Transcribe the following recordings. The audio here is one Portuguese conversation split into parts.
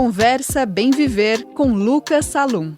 Conversa Bem Viver com Lucas Salum.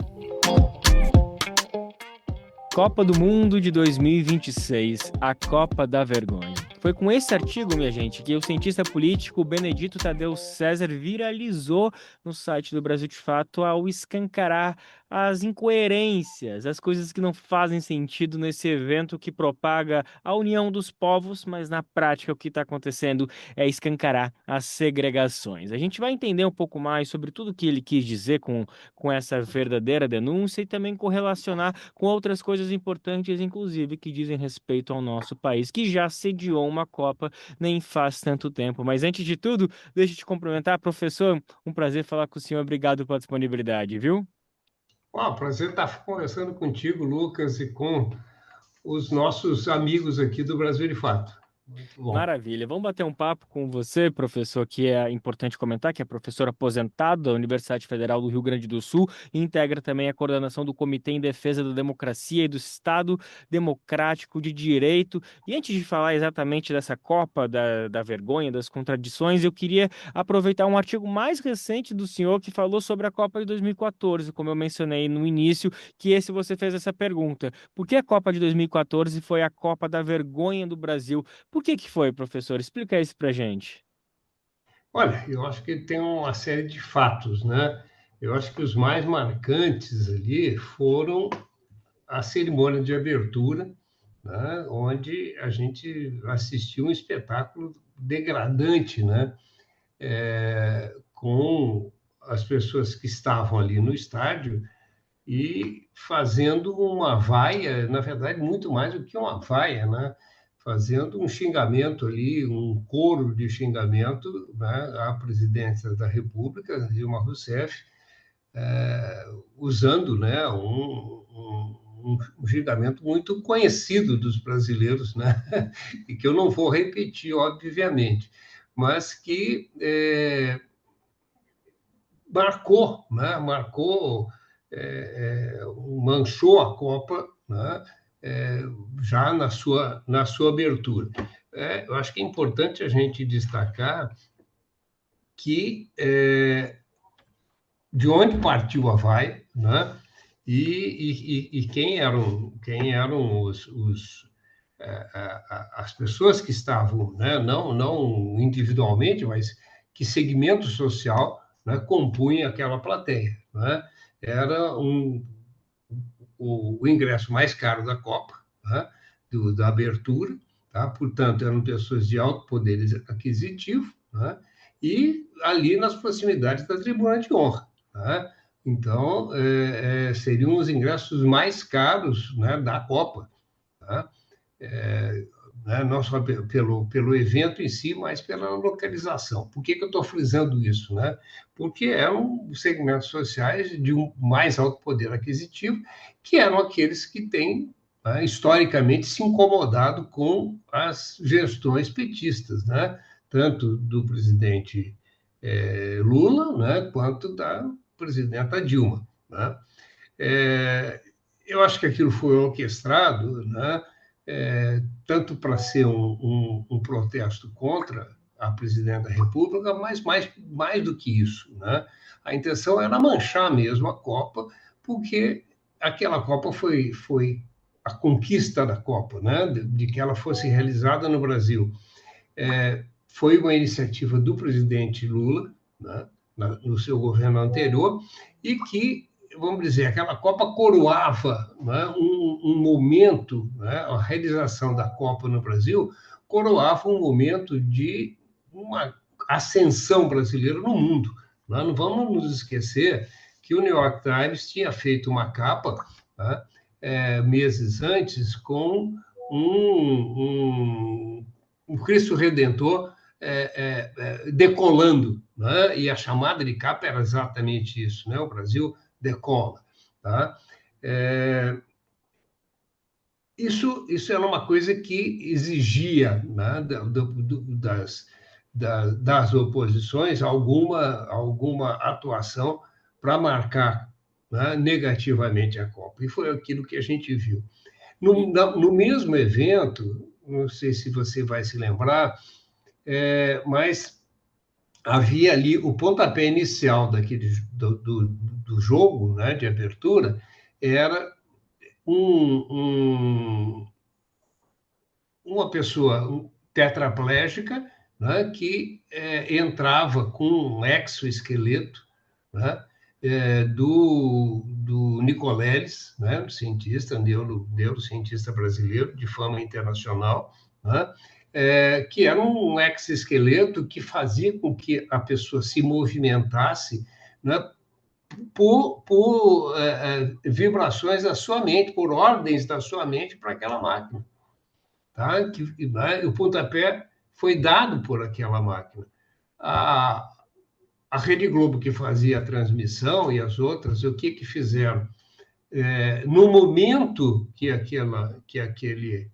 Copa do Mundo de 2026, a Copa da Vergonha. Foi com esse artigo, minha gente, que o cientista político Benedito Tadeu César viralizou no site do Brasil de Fato ao escancarar as incoerências, as coisas que não fazem sentido nesse evento que propaga a união dos povos, mas na prática o que está acontecendo é escancarar as segregações. A gente vai entender um pouco mais sobre tudo o que ele quis dizer com essa verdadeira denúncia e também correlacionar com outras coisas importantes, inclusive, que dizem respeito ao nosso país, que já sediou uma Copa nem faz tanto tempo. Mas antes de tudo, deixa eu te cumprimentar, professor. Um prazer falar com o senhor. Obrigado pela disponibilidade, viu? Prazer estar conversando contigo, Lucas, e com os nossos amigos aqui do Brasil de Fato. Muito bom. Maravilha. Vamos bater um papo com você, professor, que é importante comentar, que é professor aposentado da Universidade Federal do Rio Grande do Sul e integra também a coordenação do Comitê em Defesa da Democracia e do Estado Democrático de Direito. E antes de falar exatamente dessa Copa da Vergonha, das contradições, eu queria aproveitar um artigo mais recente do senhor que falou sobre a Copa de 2014, como eu mencionei no início, que esse você fez essa pergunta. Por que a Copa de 2014 foi a Copa da Vergonha do Brasil? Por que foi, professor? Explica isso pra gente. Olha, eu acho que tem uma série de fatos, né? Eu acho que os mais marcantes ali foram a cerimônia de abertura, né? Onde a gente assistiu um espetáculo degradante, né? Com as pessoas que estavam ali no estádio e fazendo uma vaia, na verdade, muito mais do que uma vaia, né? Fazendo um xingamento ali, um coro de xingamento, né, à presidência da República, Dilma Rousseff, usando, né, um xingamento muito conhecido dos brasileiros, né? E que eu não vou repetir, obviamente, mas que marcou, né? Marcou, manchou a Copa, né? Já na sua abertura. Eu acho que é importante a gente destacar que de onde partiu a vai, né? E quem eram as pessoas que estavam, né? Não individualmente, mas que segmento social, né, compunha aquela plateia, né? Era o ingresso mais caro da Copa, né, da abertura, tá? Portanto, eram pessoas de alto poder aquisitivo, né? E ali nas proximidades da tribuna de honra, né? Então, seriam os ingressos mais caros, né, da Copa, tá? Né, não só pelo evento em si, mas pela localização. Por que eu estou frisando isso? Né? Porque eram segmentos sociais de um mais alto poder aquisitivo, que eram aqueles que têm, né, historicamente, se incomodado com as gestões petistas, né? Tanto do presidente Lula, né, quanto da presidenta Dilma. Né? Eu acho que aquilo foi orquestrado, né, tanto para ser um protesto contra a presidente da República, mas mais do que isso, né? A intenção era manchar mesmo a Copa, porque aquela Copa foi a conquista da Copa, né? De que ela fosse realizada no Brasil. Foi uma iniciativa do presidente Lula, né, no seu governo anterior, e que, vamos dizer, aquela Copa coroava, né, um momento, né, a realização da Copa no Brasil coroava um momento de uma ascensão brasileira no mundo. Né? Não vamos nos esquecer que o New York Times tinha feito uma capa, né, meses antes com um Cristo Redentor decolando, né? E a chamada de capa era exatamente isso, né? O Brasil decola, tá? Isso era uma coisa que exigia, né, das oposições alguma atuação para marcar, né, negativamente a Copa. E foi aquilo que a gente viu. No mesmo evento, não sei se você vai se lembrar, mas havia ali o pontapé inicial do jogo, né, de abertura, era um, uma pessoa tetraplégica, né, que entrava com um exoesqueleto, né, do Nicoleles, né, cientista, neurocientista brasileiro de fama internacional, né, que era um exoesqueleto que fazia com que a pessoa se movimentasse, né, por vibrações da sua mente, por ordens da sua mente para aquela máquina. Tá? Né, o pontapé foi dado por aquela máquina. A, a Rede Globo, que fazia a transmissão, e as outras, o que fizeram? No momento que aquele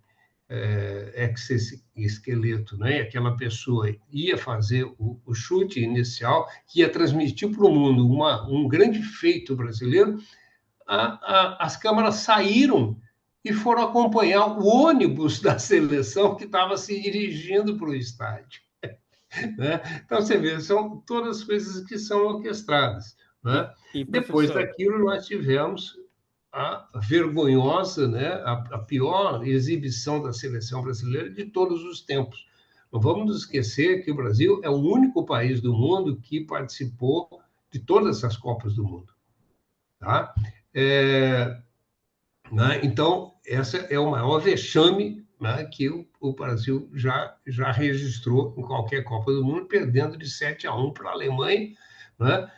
exoesqueleto, né, aquela pessoa ia fazer o chute inicial, que ia transmitir para o mundo um grande feito brasileiro, as câmaras saíram e foram acompanhar o ônibus da seleção que estava se dirigindo para o estádio. Né? Então, você vê, são todas coisas que são orquestradas. Né? Depois Professor, daquilo, nós tivemos a vergonhosa, né, a pior exibição da seleção brasileira de todos os tempos. Não vamos nos esquecer que o Brasil é o único país do mundo que participou de todas as Copas do Mundo. Tá? Né? Então, essa é o maior vexame, né, que o Brasil já registrou em qualquer Copa do Mundo, perdendo de 7-1 para a Alemanha. Né?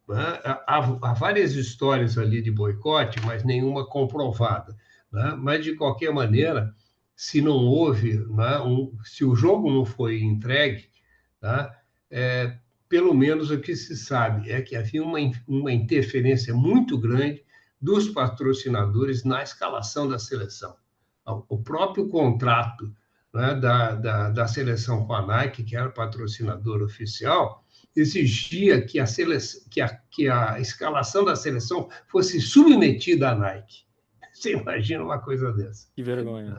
Né, há várias histórias ali de boicote, mas nenhuma comprovada. Né? Mas, de qualquer maneira, se não houve, né, se o jogo não foi entregue, tá? Pelo menos o que se sabe é que havia uma interferência muito grande dos patrocinadores na escalação da seleção. O próprio contrato, né, da seleção com a Nike, que era patrocinador oficial, exigia que a escalação da seleção fosse submetida à Nike. Você imagina uma coisa dessa? que vergonha.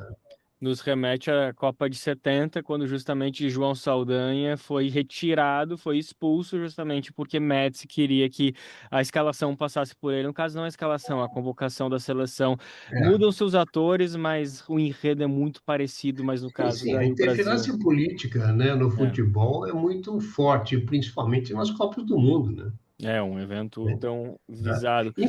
Nos remete à Copa de 70, quando justamente João Saldanha foi retirado, foi expulso justamente porque Médici queria que a escalação passasse por ele. No caso, não a escalação, a convocação da seleção. É. Mudam seus atores, mas o enredo é muito parecido, mas no Sim, caso sim, a daí o Brasil. interferência política, né, no É. futebol é muito forte, principalmente nas Copas do Mundo, né? É um evento Né? tão visado. Em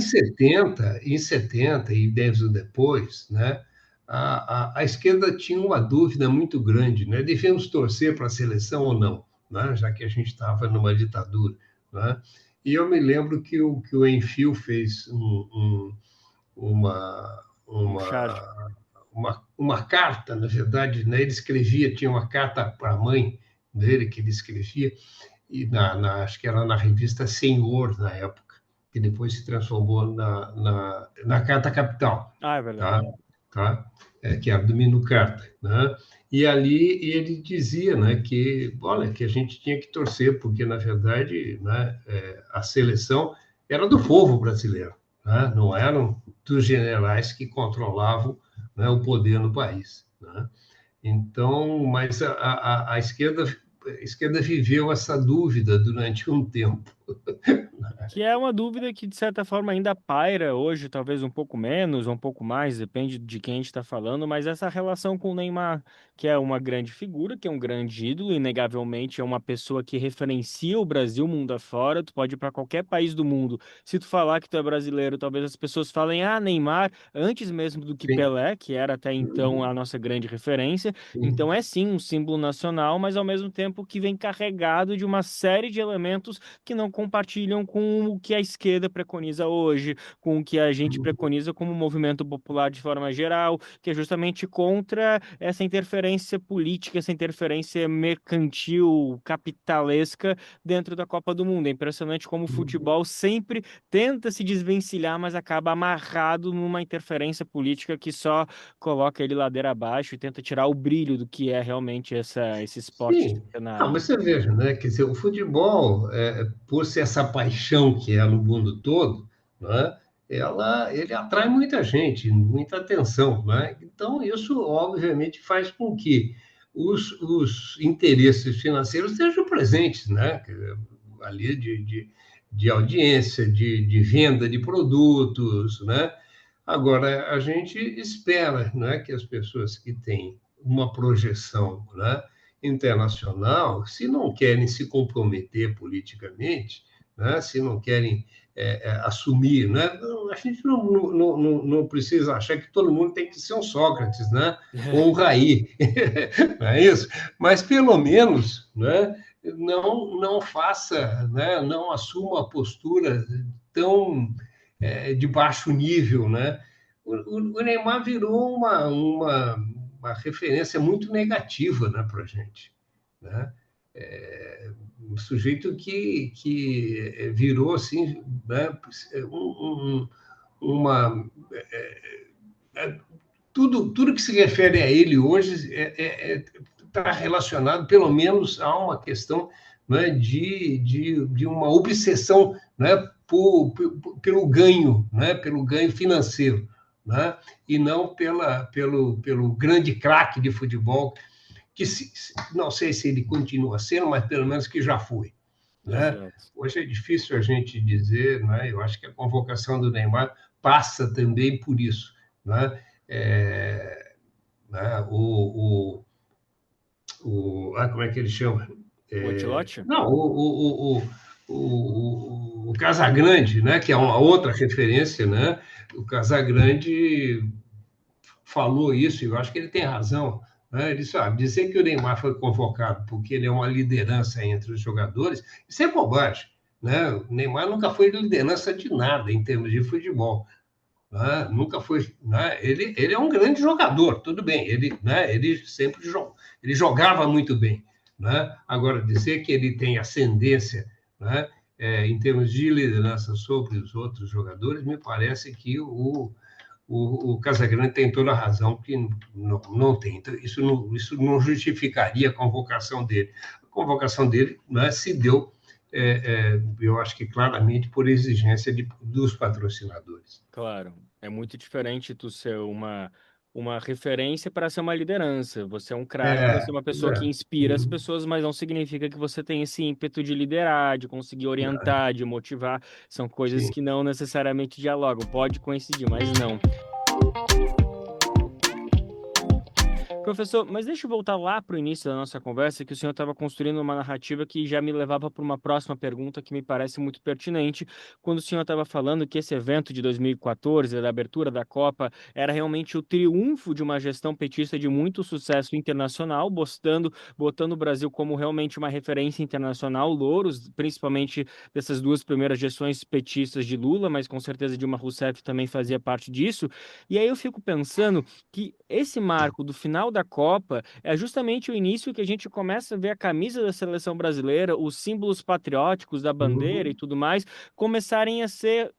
setenta e 10 anos depois, né, a esquerda tinha uma dúvida muito grande, né? Devemos torcer para a seleção ou não, né? Já que a gente estava numa ditadura, né? E eu me lembro que o Enfio fez uma, Um charge. uma carta, na verdade, né? Ele escrevia, tinha uma carta para a mãe dele que ele escrevia, e acho que era na revista Senhor, na época, que depois se transformou na Carta Capital, Ah, é verdade. tá? Tá? Que era do Mino Carta, né? E ali ele dizia, né, que, olha, que a gente tinha que torcer, porque, na verdade, né, a seleção era do povo brasileiro, né? Não eram dos generais que controlavam, né, o poder no país. Né? Então, mas a esquerda viveu essa dúvida durante um tempo. Que é uma dúvida que, de certa forma, ainda paira hoje, talvez um pouco menos ou um pouco mais, depende de quem a gente está falando, mas essa relação com o Neymar, que é uma grande figura, que é um grande ídolo, inegavelmente é uma pessoa que referencia o Brasil mundo afora, tu pode ir para qualquer país do mundo, se tu falar que tu é brasileiro, talvez as pessoas falem, ah, Neymar, antes mesmo do que Sim, Pelé, que era até então a nossa grande referência, então sim, é sim um símbolo nacional, mas ao mesmo tempo que vem carregado de uma série de elementos que não compartilham com o que a esquerda preconiza hoje, com o que a gente preconiza como movimento popular de forma geral, que é justamente contra essa interferência política, essa interferência mercantil, capitalesca dentro da Copa do Mundo. É impressionante como o futebol sempre tenta se desvencilhar, mas acaba amarrado numa interferência política que só coloca ele ladeira abaixo e tenta tirar o brilho do que é realmente esse esporte sim. Não, centenário. mas você veja, né? Quer dizer, o futebol, por ser essa paixão que é no mundo todo, né? Ele atrai muita gente, muita atenção, né? Então, isso, obviamente, faz com que os interesses financeiros estejam presentes, né? Ali de audiência, de venda de produtos, né? Agora, a gente espera, né, que as pessoas que têm uma projeção, né, internacional, se não querem se comprometer politicamente, né, se não querem assumir, né, a gente não precisa achar que todo mundo tem que ser um Sócrates, né, ou um Raí, não é isso? Mas, pelo menos, né, não faça, né, não assuma a postura tão de baixo nível, né? O Neymar virou uma referência muito negativa, né, para a gente, né? Um sujeito que virou assim, né, uma tudo que se refere a ele hoje está relacionado, pelo menos, a uma questão, né, de uma obsessão, né, pelo ganho, né, pelo ganho financeiro, né, e não pelo grande craque de futebol, que não sei se ele continua sendo, mas pelo menos que já foi. Né? Exato. Hoje é difícil a gente dizer, né? Eu acho que a convocação do Neymar passa também por isso. Né? Né? Como é que ele chama? O Ancelotti? Não, o Casagrande, né? Que é uma outra referência, né? O Casagrande falou isso, e eu acho que ele tem razão. Né? Ele disse, dizer que o Neymar foi convocado porque ele é uma liderança entre os jogadores, isso é bobagem. Né? O Neymar nunca foi liderança de nada em termos de futebol. Né? Nunca foi. Né? Ele é um grande jogador, tudo bem. Ele sempre ele jogava muito bem. Né? Agora, dizer que ele tem ascendência, né, em termos de liderança sobre os outros jogadores, me parece que o Casagrande tem toda a razão, que não tem. Então, isso não justificaria a convocação dele. A convocação dele, né, se deu, eu acho que claramente, por exigência dos patrocinadores. Claro, é muito diferente tu ser uma referência para ser uma liderança. Você é um craque, você é uma pessoa que inspira as pessoas, mas não significa que você tem esse ímpeto de liderar, de conseguir orientar, de motivar. São coisas Sim. que não necessariamente dialogam. Pode coincidir, mas não. Professor, mas deixa eu voltar lá para o início da nossa conversa, que o senhor estava construindo uma narrativa que já me levava para uma próxima pergunta que me parece muito pertinente, quando o senhor estava falando que esse evento de 2014, da abertura da Copa, era realmente o triunfo de uma gestão petista de muito sucesso internacional, botando o Brasil como realmente uma referência internacional, louros, principalmente dessas duas primeiras gestões petistas de Lula, mas com certeza Dilma Rousseff também fazia parte disso. E aí eu fico pensando que esse marco do final da Copa é justamente o início que a gente começa a ver a camisa da seleção brasileira, os símbolos patrióticos da bandeira e Uhum. tudo mais, começarem a ser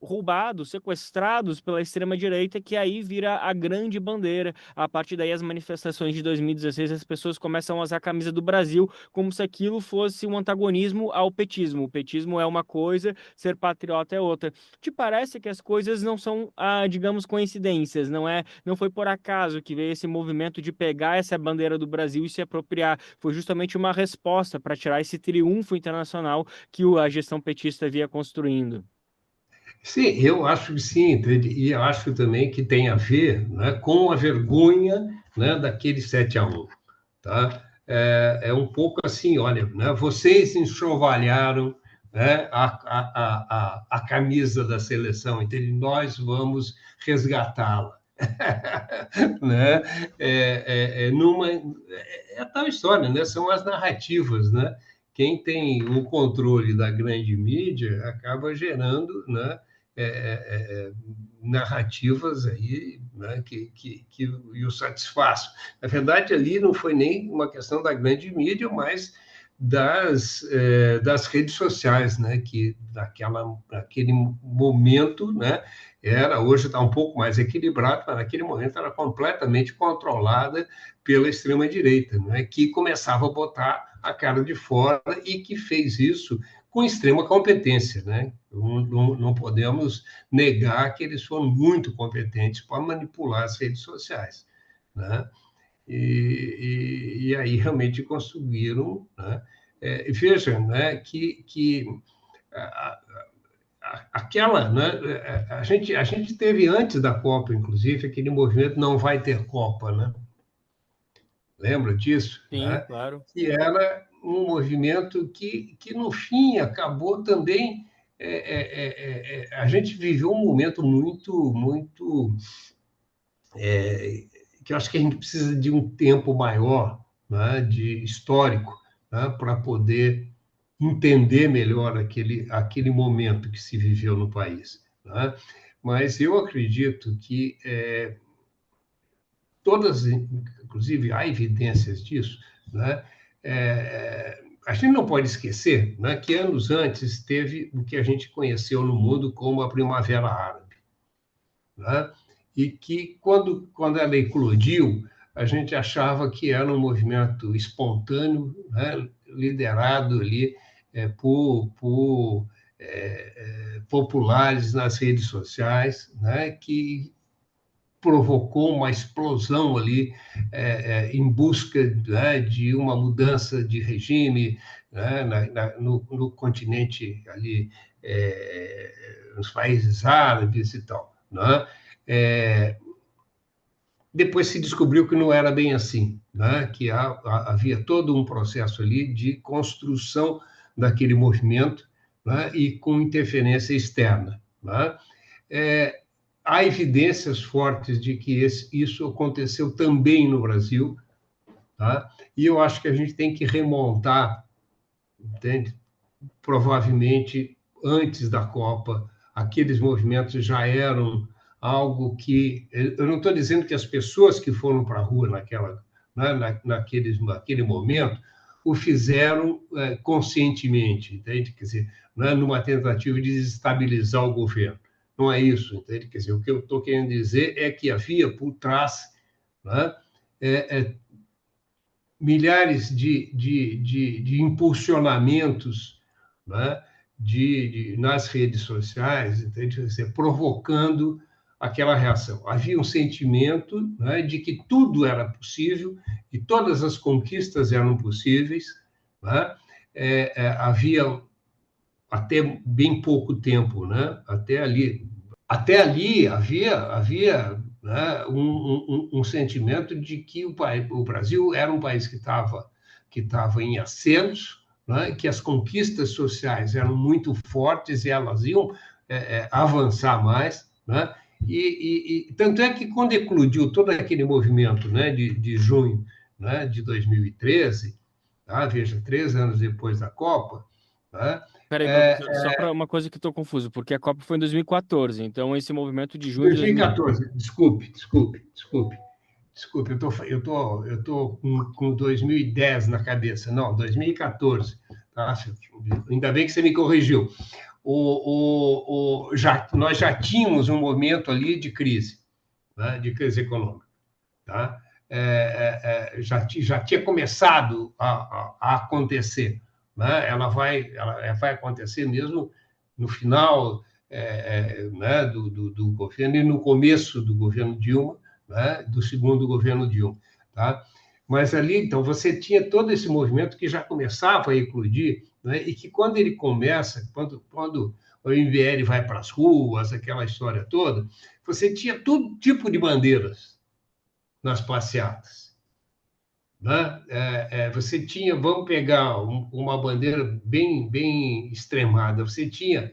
roubados, sequestrados pela extrema-direita, que aí vira a grande bandeira. A partir daí, as manifestações de 2016, as pessoas começam a usar a camisa do Brasil como se aquilo fosse um antagonismo ao petismo. O petismo é uma coisa, ser patriota é outra. Te parece que as coisas não são, digamos, coincidências, não foi por acaso que veio esse movimento de pegar essa bandeira do Brasil e se apropriar. Foi justamente uma resposta para tirar esse triunfo internacional que a gestão petista via construindo. Sim, eu acho que sim, entende? E eu acho também que tem a ver, né, com a vergonha, né, daquele 7-1. Tá? Um pouco assim, olha, né, vocês enxovalharam, né, a camisa da seleção, entende? Nós vamos resgatá-la. Né? É tal história, né? São as narrativas, né? Quem tem o controle da grande mídia acaba gerando, né, narrativas aí, né, que o satisfaz. Na verdade, ali não foi nem uma questão da grande mídia, mas das redes sociais, né, que naquele momento, né, hoje está um pouco mais equilibrado, mas naquele momento era completamente controlada pela extrema-direita, né, que começava a botar a cara de fora e que fez isso com extrema competência. Né? Não podemos negar que eles foram muito competentes para manipular as redes sociais. Né? e aí realmente conseguiram, né? Veja, né, que aquela, né, a gente teve antes da Copa, inclusive, aquele movimento Não Vai Ter Copa, né? Lembra disso? Sim, Né? claro. Que era um movimento que no fim, acabou também. A gente viveu um momento muito, que eu acho que a gente precisa de um tempo maior, né, de histórico, né, para poder entender melhor aquele momento que se viveu no país. Né? Mas eu acredito que todas, inclusive, há evidências disso, né? A gente não pode esquecer, né, que anos antes teve o que a gente conheceu no mundo como a Primavera Árabe, né? E que, quando ela eclodiu, a gente achava que era um movimento espontâneo, né, liderado ali por populares nas redes sociais, né, que provocou uma explosão ali em busca, né, de uma mudança de regime, né, no continente ali, nos países árabes e tal. Né? Depois se descobriu que não era bem assim, né? Que havia todo um processo ali de construção daquele movimento, né? E com interferência externa. Né? Há evidências fortes de que isso aconteceu também no Brasil, tá? E eu acho que a gente tem que remontar, entende? Provavelmente antes da Copa, aqueles movimentos já eram algo que... Eu não estou dizendo que as pessoas que foram para a rua naquele momento o fizeram conscientemente, entende? Quer dizer, numa tentativa de desestabilizar o governo. Não é isso, entende? Quer dizer, o que eu estou querendo dizer é que havia por trás, né, milhares de impulsionamentos, né, nas redes sociais, entende? Quer dizer, provocando aquela reação. Havia um sentimento, né, de que tudo era possível, que todas as conquistas eram possíveis. Né? Havia até bem pouco tempo, né? Até ali havia né, um sentimento de que o Brasil era um país que estava em ascenso, né, que as conquistas sociais eram muito fortes e elas iam avançar mais. Né? E tanto é que, quando eclodiu todo aquele movimento, né, de junho, né, de 2013, tá? Veja, 3 anos depois da Copa, né? Peraí, é, professor, só para uma coisa que estou confuso, porque a Copa foi em 2014, então esse movimento de junho de 2000. 2014, desculpe, eu tô com 2010 na cabeça, não, 2014, tá? Ainda bem que você me corrigiu. Nós já tínhamos um momento ali de crise, né, de crise econômica, tá? Já tinha começado a acontecer, né? Ela vai acontecer mesmo no final né, do governo e no começo do governo Dilma, né, do segundo governo Dilma. Tá? Mas ali, então, você tinha todo esse movimento que já começava a eclodir, né, e que, quando ele começa, quando o MBL vai para as ruas, aquela história toda, você tinha todo tipo de bandeiras nas passeatas. Né? Você tinha, vamos pegar uma bandeira bem extremada, você tinha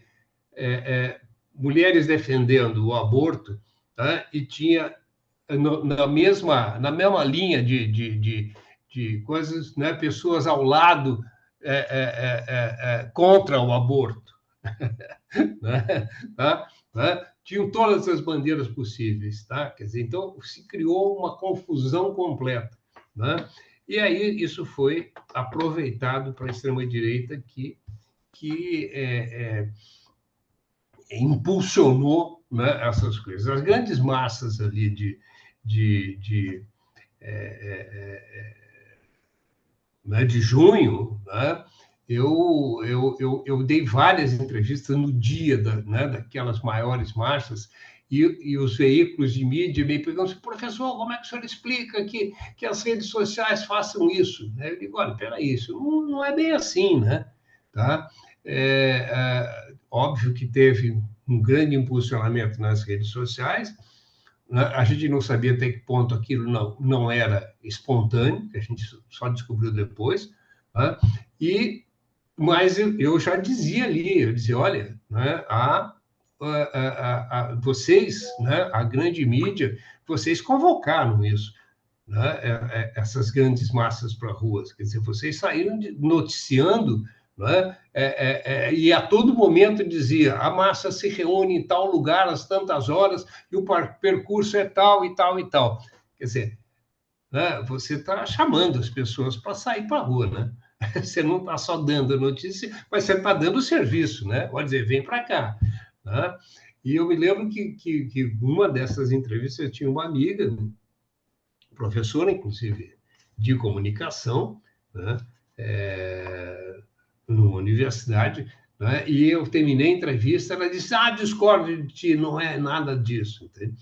mulheres defendendo o aborto, tá? E tinha na mesma linha de coisas, né? Pessoas ao lado contra o aborto. Né? Tá? Né? Tinham todas as bandeiras possíveis. Tá? Quer dizer, então, se criou uma confusão completa. Né? E aí isso foi aproveitado para a extrema-direita que impulsionou, né, essas coisas. As grandes massas ali de junho, né, eu dei várias entrevistas no dia daquelas maiores marchas, e os veículos de mídia me perguntam assim, professor, como é que o senhor explica que as redes sociais façam isso? Eu digo, olha, peraí, isso não é bem assim, né? Tá? Óbvio que teve um grande impulsionamento nas redes sociais, né? A gente não sabia até que ponto aquilo não era espontâneo, que a gente só descobriu depois, né? Mas eu já dizia ali, eu dizia, olha, né, vocês, né, a grande mídia, vocês convocaram isso, né, essas grandes massas para ruas, quer dizer, vocês saíram noticiando, né, e a todo momento dizia, a massa se reúne em tal lugar às tantas horas e o percurso é tal e tal e tal. Quer dizer, né, você está chamando as pessoas para sair para a rua, né? Você não está só dando notícia, mas você está dando serviço, né? Pode dizer, vem para cá. Né? E eu me lembro que uma dessas entrevistas eu tinha uma amiga, professora, inclusive, de comunicação, né? Numa universidade, né? E eu terminei a entrevista, ela disse, discordo de ti, não é nada disso, entende?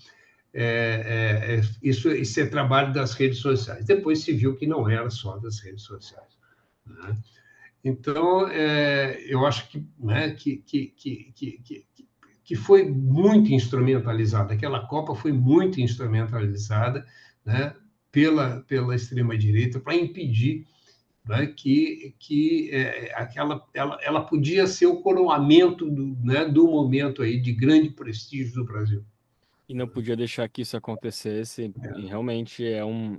Isso é trabalho das redes sociais. Depois se viu que não era só das redes sociais. Né? Então, eu acho que, né, que foi muito instrumentalizada. Aquela Copa foi muito instrumentalizada, né, pela extrema-direita para impedir, né, ela podia ser o coroamento né, do momento aí de grande prestígio do Brasil. E não podia deixar que isso acontecesse. E realmente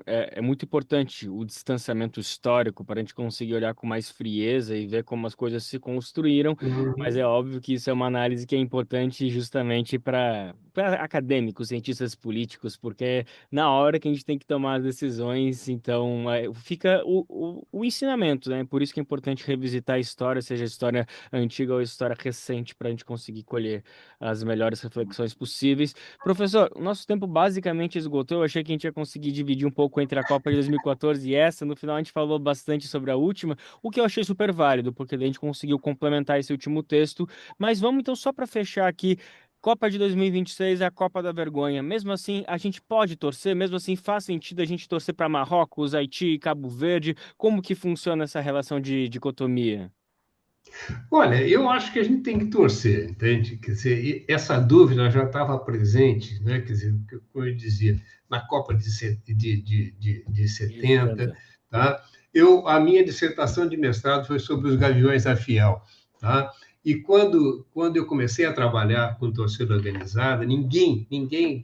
é muito importante o distanciamento histórico para a gente conseguir olhar com mais frieza e ver como as coisas se construíram. Mas é óbvio que isso é uma análise que é importante justamente para acadêmicos, cientistas políticos, porque é na hora que a gente tem que tomar as decisões, então fica o ensinamento, né? Por isso que é importante revisitar a história, seja a história antiga ou a história recente, para a gente conseguir colher as melhores reflexões possíveis. Professor, o nosso tempo basicamente esgotou. Eu achei que a gente ia conseguir dividir um pouco entre a Copa de 2014 e essa. No final, a gente falou bastante sobre a última, o que eu achei super válido, porque daí a gente conseguiu complementar esse último texto. Mas vamos então, só para fechar aqui. Copa de 2026 é a Copa da Vergonha. Mesmo assim, a gente pode torcer? Mesmo assim, faz sentido a gente torcer para Marrocos, Haiti e Cabo Verde? Como que funciona essa relação de dicotomia? Olha, eu acho que a gente tem que torcer, entende? Quer dizer, essa dúvida já estava presente, né? Quer dizer, como eu dizia, na Copa de De 70, 70. tá? A minha dissertação de mestrado foi sobre os Gaviões da Fiel, tá? E quando eu comecei a trabalhar com torcida organizada, ninguém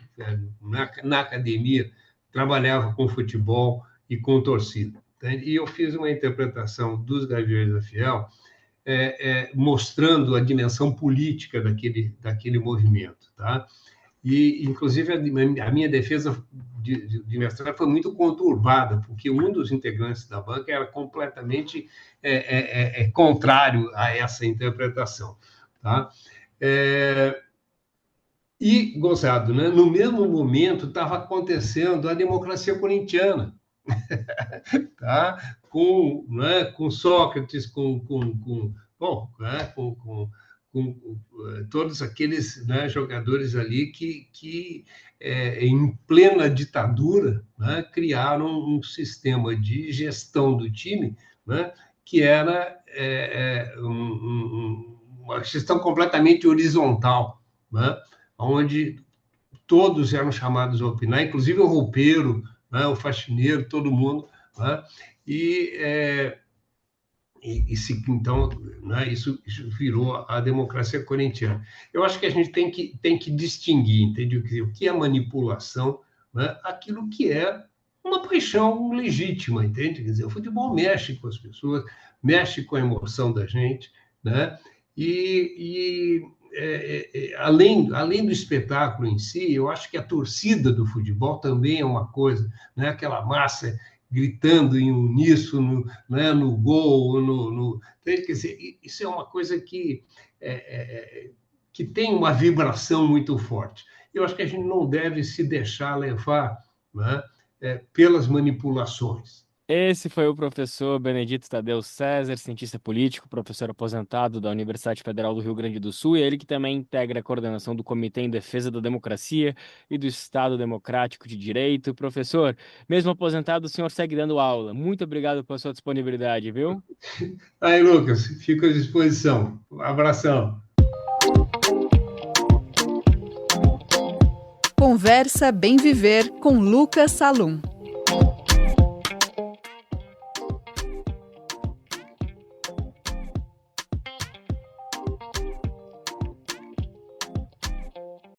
na academia trabalhava com futebol e com torcida. Tá? E eu fiz uma interpretação dos Gaviões da Fiel mostrando a dimensão política daquele movimento. Tá? E, inclusive, a minha defesa de mestrado foi muito conturbada, porque um dos integrantes da banca era completamente contrário a essa interpretação. Tá? E, gozado, né? No mesmo momento estava acontecendo a democracia corintiana, tá? Com Sócrates, bom, né? Com todos aqueles, né, jogadores ali que em plena ditadura, né, criaram um sistema de gestão do time, né, que era uma gestão completamente horizontal, né, onde todos eram chamados a opinar, inclusive o roupeiro, né, o faxineiro, todo mundo, né, e então, né, isso virou a democracia corintiana. Eu acho que a gente tem que distinguir, entende? O que é manipulação, né? Aquilo que é uma paixão legítima, entende? Quer dizer, o futebol mexe com as pessoas, mexe com a emoção da gente, né? Além do espetáculo em si, eu acho que a torcida do futebol também é uma coisa, né? Aquela massa gritando em uníssono, né, no gol, quer dizer, isso é uma coisa que tem uma vibração muito forte. Eu acho que a gente não deve se deixar levar, né, pelas manipulações. Esse foi o professor Benedito Tadeu César, cientista político, professor aposentado da Universidade Federal do Rio Grande do Sul, e ele que também integra a coordenação do Comitê em Defesa da Democracia e do Estado Democrático de Direito. Professor, mesmo aposentado, o senhor segue dando aula. Muito obrigado pela sua disponibilidade, viu? Aí, Lucas, fico à disposição. Um abração. Conversa Bem Viver com Lucas Salum.